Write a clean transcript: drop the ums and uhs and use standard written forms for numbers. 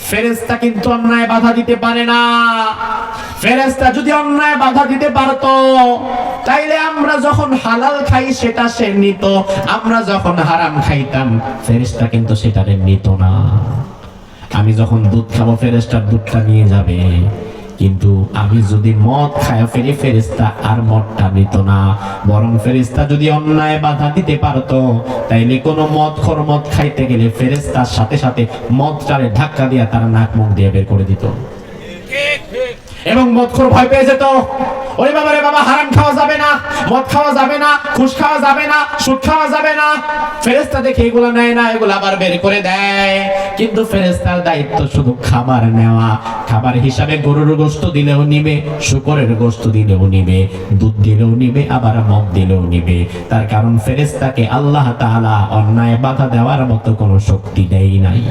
ফেরেশতা কিন্তু অন্যায় বাধা দিতে পারে না। ফেরেশতা যদি অন্যায় বাধা দিতে পারতো তাইলে আমরা যখন হালাল খাই সেটা সে নিত, আমরা যখন হারাম খাইতাম ফেরেশতা কিন্তু সেটা নিত না। আমি যখন দুধ খাবো ফেরেশতা দুধটা নিয়ে যাবে, কিন্তু আমি যদি মদ খায় ফেরি ফেরেশতা আর মদটা নিত না। বরং ফেরেশতা যদি অন্যায় বাধা দিতে পারতো তাইলে কোনো মদখোর মদ খাইতে গেলে ফেরেশতার সাথে সাথে মদটারে ধাক্কা দিয়ে তার নাক মুখ দিয়ে বের করে দিত। এবং মদখোর ভয় পেয়ে যেত, ওরে বাবা রে বাবা, হারাম খাওয়া যাবে না, মদ খাওয়া যাবে না, ঘুষ খাওয়া যাবে না, সুদ খাওয়া যাবে না। ফেরেশতা দেখে এগুলো নেয় না, এগুলো আবার বের করে দেয়। কিন্তু ফেরেশতার দায়িত্ব শুধু খাবার নেওয়া। খাবার হিসাবে গরুর গোশত দিলেও নিবে, শূকরের গোশত দিলেও নিবে, দুধ দিলেও নিবে, আবার মদ দিলেও নিবে। তার কারণ ফেরেশতাকে আল্লাহ তাআলা অন্যায় বাধা দেওয়ার মতো কোনো শক্তি দেয় নাই।